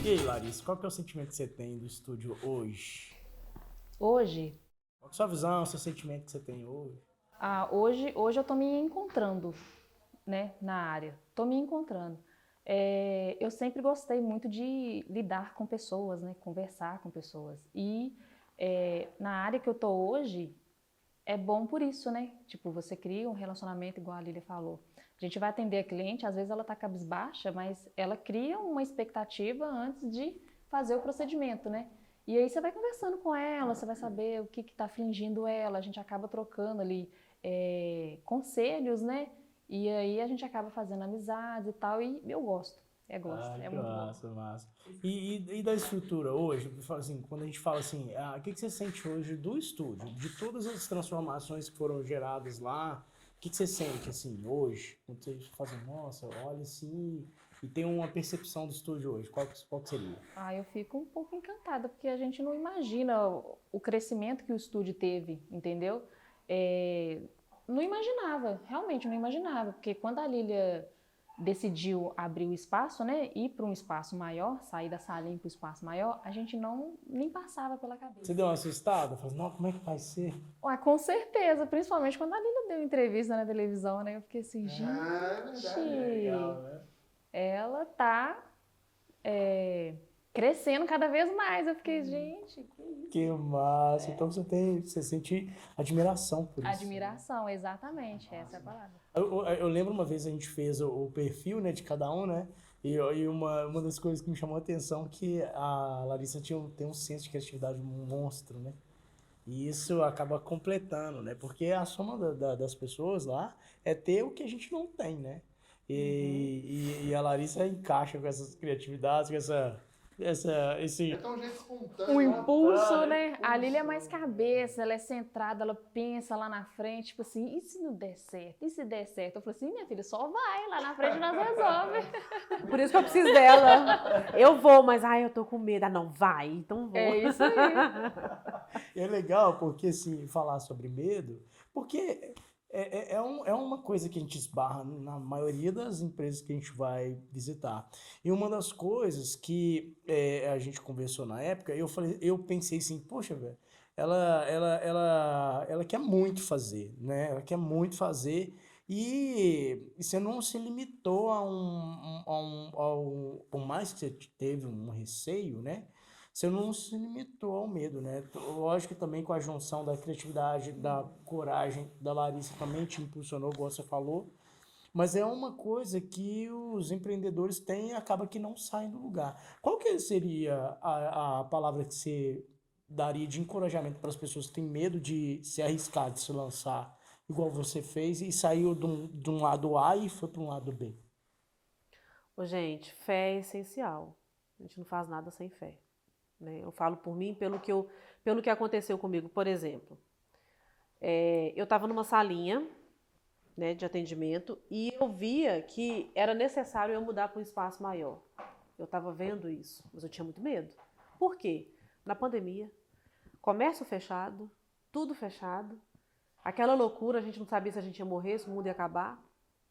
E aí, Larissa, qual que é o sentimento que você tem do estúdio hoje? Hoje, Qual que é a sua visão, o seu sentimento que você tem hoje? hoje eu tô me encontrando, né, na área. Tô me encontrando. Eu sempre gostei muito de lidar com pessoas, né, conversar com pessoas. Na área que eu tô hoje, é bom por isso, né? Tipo, você cria um relacionamento, igual a Lília falou. A gente vai atender a cliente, às vezes ela tá cabisbaixa, mas ela cria uma expectativa antes de fazer o procedimento, né? E aí você vai conversando com ela, você vai saber o que que tá afligindo ela, a gente acaba trocando ali conselhos, né? E aí a gente acaba fazendo amizades e tal, e eu gosto, Ah, é que muito bom. massa, massa. E da estrutura hoje, assim, quando a gente fala assim, o que você sente hoje do estúdio? De todas as transformações que foram geradas lá, o que você sente, assim, hoje? Quando você fala assim, nossa, olha assim, e tem uma percepção do estúdio hoje, qual que seria? Eu fico um pouco encantada, porque a gente não imagina o crescimento que o estúdio teve, entendeu? É, não imaginava, realmente não imaginava, porque quando a Lília decidiu abrir o espaço, né, ir para um espaço maior, sair da salinha para o espaço maior, a gente não nem passava pela Você cabeça. deu uma assustada? Falou, não, como é que vai ser? Ué, com certeza, principalmente quando a Lília deu entrevista na televisão, né, eu fiquei assim, Ah, é verdade, é gente, legal, né? ela tá crescendo cada vez mais. Eu fiquei, gente, que Que isso? massa. Então você sente admiração por isso, né? Admiração, exatamente, essa é a palavra. Eu lembro uma vez a gente fez o perfil, né, de cada um, né? E uma das coisas que me chamou a atenção é que a Larissa tem um senso de criatividade monstro, né? E isso acaba completando, né? Porque a soma das pessoas lá é ter o que a gente não tem, né? E a Larissa encaixa com essas criatividades, com É esse tão jeito Um espontâneo, né? impulso, espontâneo. né? A Lília é mais cabeça, ela é centrada, ela pensa lá na frente, tipo assim, e se não der certo? E se der certo? Eu falei assim, minha filha, só vai, lá na frente nós resolve. Por isso que eu preciso dela. Eu vou, mas ai, eu tô com medo. Ah, não, vai, então vou. É isso aí. É legal porque, assim, falar sobre medo, porque é uma coisa que a gente esbarra na maioria das empresas que a gente vai visitar. E uma das coisas que a gente conversou na época, eu pensei assim, poxa, velho, ela quer muito fazer, né? Ela quer muito fazer e você não se limitou por mais que você teve um receio, né? Você não se limitou ao medo, né? Lógico que também com a junção da criatividade, da coragem da Larissa também te impulsionou, igual você falou. Mas é uma coisa que os empreendedores têm e acaba que não saem do lugar. Qual que seria a palavra que você daria de encorajamento para as pessoas que têm medo de se arriscar, de se lançar, igual você fez e saiu de um lado A e foi para um lado B? Ô, gente, fé é essencial. A gente não faz nada sem fé, né? Eu falo por mim, pelo que aconteceu comigo. Por exemplo, eu estava numa salinha, né, de atendimento e eu via que era necessário eu mudar para um espaço maior. Eu estava vendo isso, mas eu tinha muito medo. Por quê? Na pandemia, comércio fechado, tudo fechado, aquela loucura, a gente não sabia se a gente ia morrer, se o mundo ia acabar.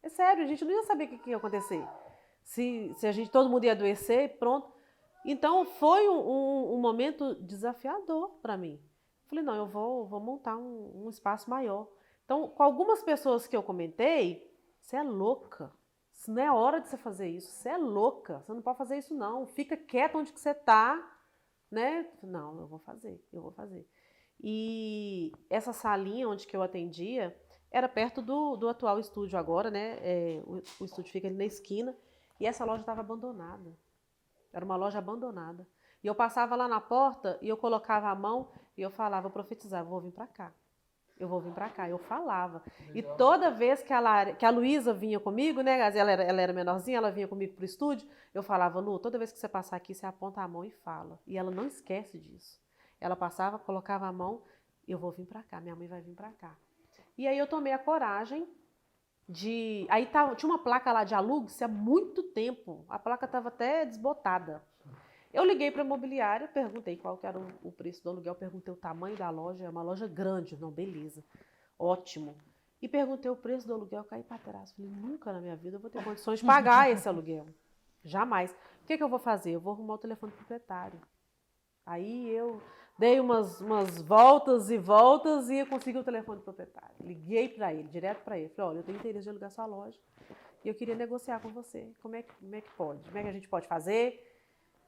É sério, a gente não ia saber o que ia acontecer. Se a gente, todo mundo ia adoecer, pronto. Então foi um momento desafiador para mim. Falei, não, eu vou montar um espaço maior. Então, com algumas pessoas que eu comentei, você é louca. Isso não é hora de você fazer isso. Você é louca. Você não pode fazer isso, não. Fica quieta onde que você está, né? Não, eu vou fazer, eu vou fazer. E essa salinha onde que eu atendia era perto do atual estúdio agora, né? O estúdio fica ali na esquina. E essa loja estava abandonada. Era uma loja abandonada. E eu passava lá na porta e eu colocava a mão e eu falava, eu profetizava, vou vir para cá. Eu vou vir para cá. Eu falava. E toda vez que a Luísa vinha comigo, né? Ela era menorzinha, ela vinha comigo pro estúdio, eu falava, Lu, toda vez que você passar aqui, você aponta a mão e fala. E ela não esquece disso. Ela passava, colocava a mão, eu vou vir para cá, minha mãe vai vir para cá. E aí eu tomei a coragem Aí tinha uma placa lá de alugue-se há muito tempo. A placa estava até desbotada. Eu liguei para a imobiliária, perguntei qual que era o preço do aluguel, perguntei o tamanho da loja, é uma loja grande, não, beleza, ótimo. E perguntei o preço do aluguel, caí para trás. Falei, nunca na minha vida eu vou ter condições de pagar esse aluguel. Jamais. que eu vou fazer? Eu vou arrumar o telefone do proprietário. Aí eu dei umas voltas e voltas e eu consegui o telefone do proprietário. Liguei para ele, direto para ele. Falei, olha, eu tenho interesse de alugar sua loja e eu queria negociar com você. Como é que pode? Como é que a gente pode fazer?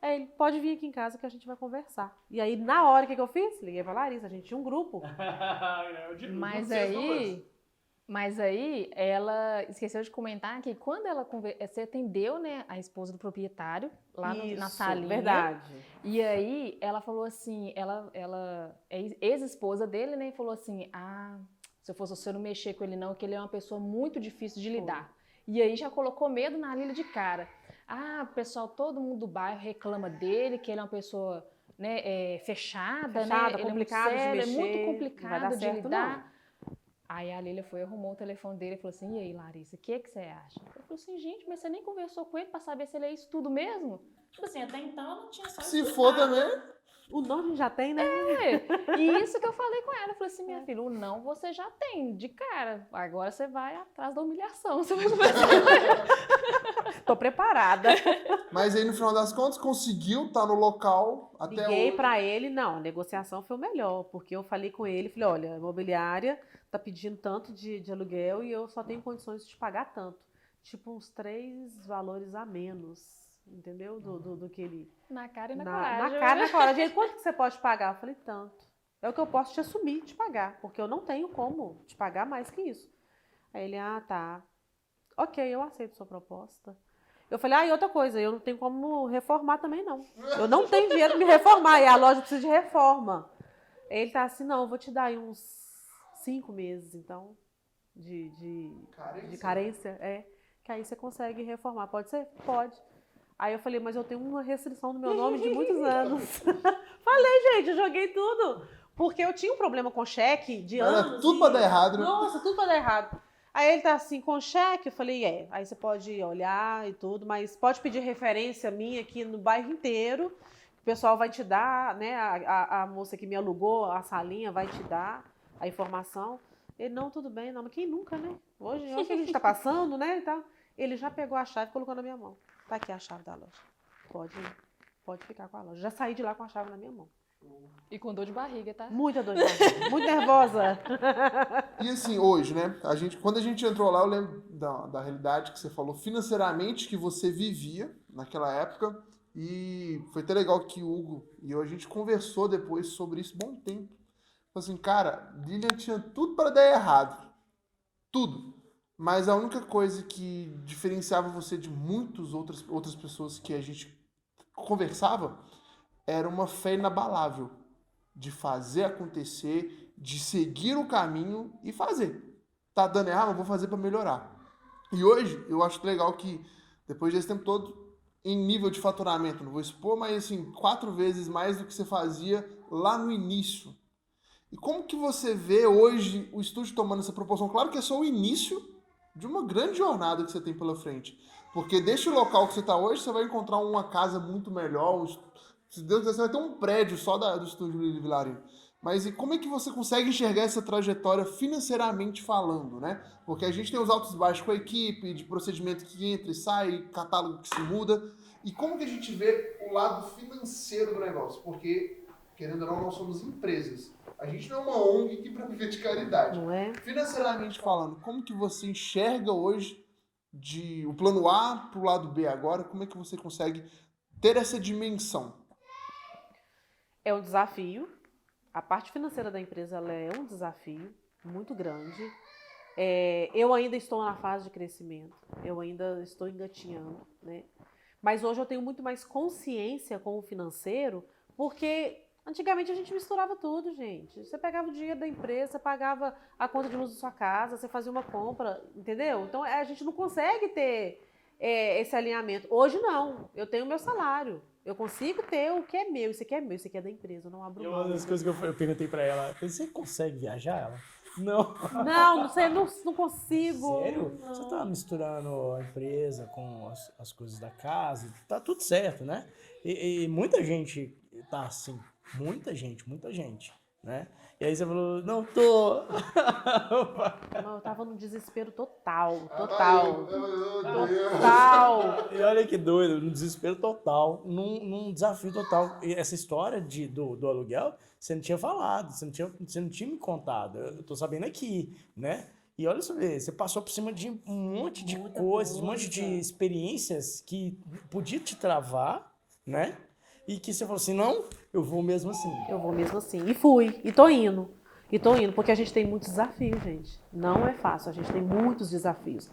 Aí ele, pode vir aqui em casa que a gente vai conversar. E aí, na hora, o que eu fiz? Liguei pra Larissa, a gente tinha um grupo. Mas aí, ela esqueceu de comentar que quando você atendeu, né, a esposa do proprietário lá na salinha. Verdade. E aí, ela falou assim, ela é ex-esposa dele, né, e falou assim, se eu fosse você, não mexer com ele não, que ele é uma pessoa muito difícil de lidar. E aí, já colocou medo na Lília de cara. O pessoal, todo mundo do bairro reclama dele, que ele é uma pessoa, né, fechada, né? Ele complicado é muito sério, de mexer, é muito não vai complicado dar de certo, lidar. Aí a Lília arrumou o telefone dele e falou assim, e aí, Larissa, o que você acha? Eu falei assim, gente, mas você nem conversou com ele pra saber se ele é isso tudo mesmo? Tipo assim, até então eu não tinha só Se for também. O nome já tem, né? E isso que eu falei com ela. Eu falei assim, minha filha, o não você já tem, de cara. Agora você vai atrás da humilhação. Você vai Tô preparada. Mas aí, no final das contas, conseguiu estar no local até Liguei hoje. pra ele, não, a negociação foi o melhor, porque eu falei com ele, falei, olha, a imobiliária tá pedindo tanto de aluguel e eu só tenho condições de te pagar tanto. Tipo, uns 3 valores a menos, entendeu? Do que ele... na cara e na coragem. Na cara e na coragem. Ele, quanto que você pode pagar? Eu falei, tanto. É o que eu posso te assumir, te pagar, porque eu não tenho como te pagar mais que isso. Aí ele, tá. Ok, eu aceito sua proposta. Eu falei, e outra coisa, eu não tenho como reformar também, não. Eu não tenho dinheiro pra me reformar, e a loja precisa de reforma. Aí ele tá assim, não, eu vou te dar aí uns 5 meses, então, de carência. Que aí você consegue reformar. Pode ser? Pode. Aí eu falei, mas eu tenho uma restrição no meu nome de muitos anos. Falei, gente, eu joguei tudo. Porque eu tinha um problema com cheque de anos. Tudo pra dar errado, né? Nossa, tudo pra dar errado. Aí ele tá assim, com cheque, eu falei, aí você pode olhar e tudo, mas pode pedir referência minha aqui no bairro inteiro, o pessoal vai te dar, né, a moça que me alugou a salinha vai te dar a informação. Ele, não, tudo bem, não, mas quem nunca, né? Hoje é o que a gente tá passando, né, e tal. Ele já pegou a chave e colocou na minha mão. Tá aqui a chave da loja, pode ficar com a loja. Já saí de lá com a chave na minha mão. E com dor de barriga, tá? Muita dor de barriga, muito nervosa. E assim, hoje, né? Quando a gente entrou lá, eu lembro da realidade que você falou financeiramente que você vivia naquela época. E foi até legal que o Hugo e eu, a gente conversou depois sobre isso bom tempo. Falei assim, cara, Lilian tinha tudo para dar errado. Tudo. Mas a única coisa que diferenciava você de muitas outras pessoas que a gente conversava era uma fé inabalável de fazer acontecer, de seguir o caminho e fazer. Tá dando errado, mas vou fazer para melhorar. E hoje, eu acho legal que, depois desse tempo todo, em nível de faturamento, não vou expor, mas assim, 4 vezes mais do que você fazia lá no início. E como que você vê hoje o estúdio tomando essa proporção? Claro que é só o início de uma grande jornada que você tem pela frente. Porque deste local que você está hoje, você vai encontrar uma casa muito melhor, se Deus quiser, você vai ter um prédio só do estúdio Lili Vilarinho. Mas e como é que você consegue enxergar essa trajetória financeiramente falando, né? Porque a gente tem os altos e baixos com a equipe, de procedimento que entra e sai, catálogo que se muda. E como que a gente vê o lado financeiro do negócio? Porque, querendo ou não, nós somos empresas. A gente não é uma ONG aqui para viver de caridade. Não é? Financeiramente falando, como que você enxerga hoje o plano A para o lado B agora? Como é que você consegue ter essa dimensão? É um desafio. A parte financeira da empresa ela é um desafio muito grande. Eu ainda estou na fase de crescimento, eu ainda estou engatinhando, né? Mas hoje eu tenho muito mais consciência com o financeiro, porque antigamente a gente misturava tudo, gente. Você pegava o dinheiro da empresa, você pagava a conta de luz da sua casa, você fazia uma compra, entendeu? Então a gente não consegue ter esse alinhamento. Hoje não, eu tenho o meu salário. Eu consigo ter o que é meu, isso aqui é meu, isso aqui é da empresa, eu não abro mão. Uma das coisas que eu perguntei pra ela, você consegue viajar? Ela, não. Não sei, não consigo. Sério? Não. Você tá misturando a empresa com as coisas da casa, tá tudo certo, né? E muita gente tá assim, muita gente, né? E aí você falou, não tô. Não, tava num desespero total, total. Total. E olha que doido, no desespero total, num desafio total. E essa história do aluguel, você não tinha falado, você não tinha me contado. Eu tô sabendo aqui, né? E olha só, você passou por cima de um monte de Muita coisas, um monte coisa. de experiências que podia te travar, né? E que você falou assim, não, eu vou mesmo assim. Eu vou mesmo assim. E fui, e tô indo. E tô indo, porque a gente tem muitos desafios, gente. Não é fácil, a gente tem muitos desafios.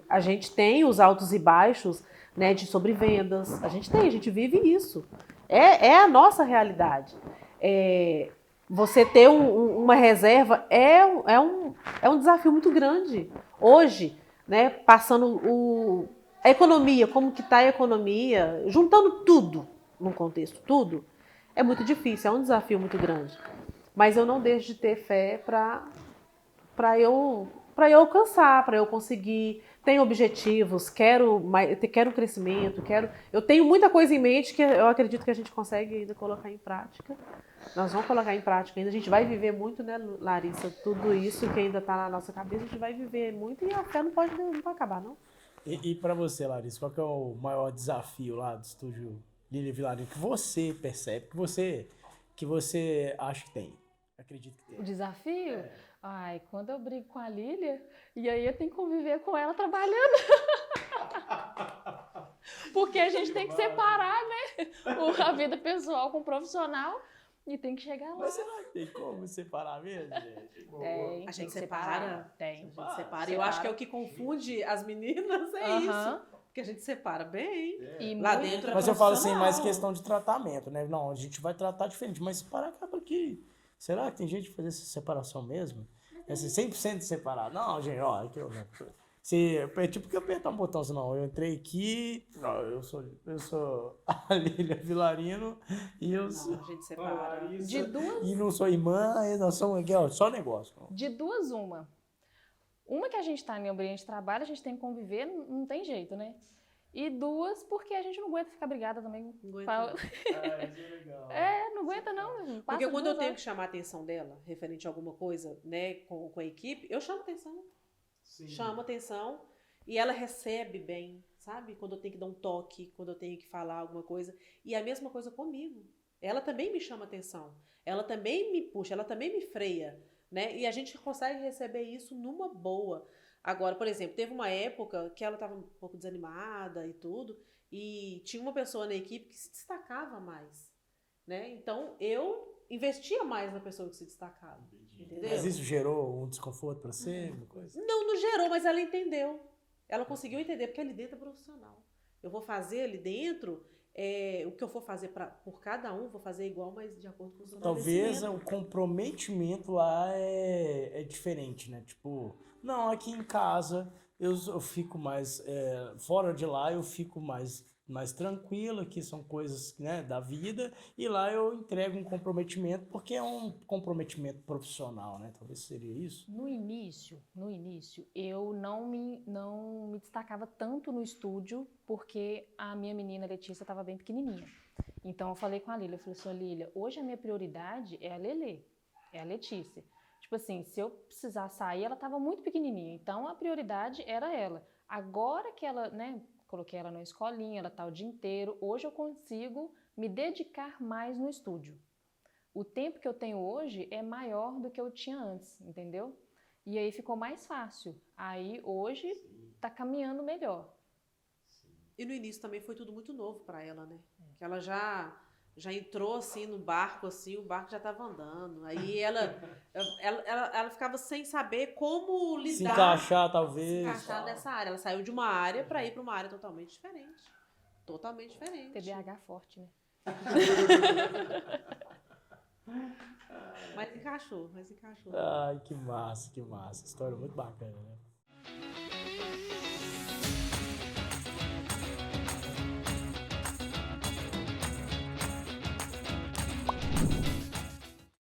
A gente tem os altos e baixos, né, de sobrevendas. A gente vive isso. É a nossa realidade. Você ter uma reserva é um desafio muito grande. Hoje, né, passando a economia, como que está a economia, juntando tudo num contexto, tudo, é muito difícil, é um desafio muito grande. Mas eu não deixo de ter fé para eu alcançar, para eu conseguir. Tenho objetivos, quero um crescimento, eu tenho muita coisa em mente que eu acredito que a gente consegue ainda colocar em prática. Nós vamos colocar em prática ainda. A gente vai viver muito, né, Larissa? Tudo isso que ainda está na nossa cabeça, a gente vai viver muito e a fé não pode acabar, não. E para você, Larissa, qual que é o maior desafio lá do estúdio Lília Vilarinho que você percebe, que você acha que tem? Acredito que tem. O desafio? Ai, quando eu brigo com a Lília, e aí eu tenho que conviver com ela trabalhando. Porque a gente tem que separar, né? A vida pessoal com o profissional e tem que chegar lá. Mas será que tem como separar mesmo, gente? Tem, A gente tem que separa. separar. Tem. A gente separa. Eu acho que é o que confunde as meninas, isso. Porque a gente separa bem. E Lá muito- dentro é Mas eu falo assim, mais profissional. questão de tratamento, né? Não, a gente vai tratar diferente, mas separar acaba que... Será que tem jeito de fazer essa separação mesmo? É assim, 100% separado. Não, gente, ó, aqui eu não... É tipo que apertar um botão, assim, não, eu entrei aqui, não, eu sou a Lília Vilarino e eu sou A gente separa. De duas, e não sou irmã, e nós somos aqui, ó, só negócio. de duas, uma. Uma que a gente está em ambiente de trabalho, a gente tem que conviver, não tem jeito, né? E duas, porque a gente não aguenta ficar brigada também. Não aguenta, Fa- não. Ah, isso é legal. Não aguenta não. Passa Porque quando eu 2 tenho horas. que chamar a atenção dela, referente a alguma coisa, né, com a equipe, eu chamo atenção. Sim. Chamo atenção e ela recebe bem, sabe? Quando eu tenho que dar um toque, quando eu tenho que falar alguma coisa. E a mesma coisa comigo. Ela também me chama atenção. Ela também me puxa, ela também me freia, né? E a gente consegue receber isso numa boa. Agora, por exemplo, teve uma época que ela estava um pouco desanimada e tudo, e tinha uma pessoa na equipe que se destacava mais, né? Então, eu investia mais na pessoa que se destacava, entendeu? Mas isso gerou um desconforto pra você? Uma coisa? Não gerou, mas ela entendeu. Ela conseguiu entender, porque ali dentro é profissional. Eu vou fazer ali dentro, o que eu for fazer por cada um, vou fazer igual, mas de acordo com o seu Talvez merecimento. o comprometimento lá é diferente, né? Tipo, não, aqui em casa eu fico mais. Fora de lá eu fico mais tranquila, que são coisas, né, da vida, e lá eu entrego um comprometimento, porque é um comprometimento profissional, né? Talvez seria isso. No início, eu não me destacava tanto no estúdio, porque a minha menina Letícia estava bem pequenininha. Então eu falei com a Lília, eu falei assim, Lília, hoje a minha prioridade é a Lelê, é a Letícia. Tipo assim, se eu precisar sair, ela estava muito pequenininha, então a prioridade era ela. Agora que ela, né, coloquei ela na escolinha, ela está o dia inteiro, hoje eu consigo me dedicar mais no estúdio. O tempo que eu tenho hoje é maior do que eu tinha antes, entendeu? E aí ficou mais fácil. Aí hoje tá caminhando melhor. E no início também foi tudo muito novo para ela, né? Que ela já entrou assim no barco, assim, o barco já estava andando. Aí ela ficava sem saber como lidar, Se encaixar, se talvez. encaixar nessa área. Ela saiu de uma área para ir para uma área totalmente diferente. Totalmente diferente. TDAH forte, né? Mas encaixou. Ai, que massa, que massa. História muito bacana, né?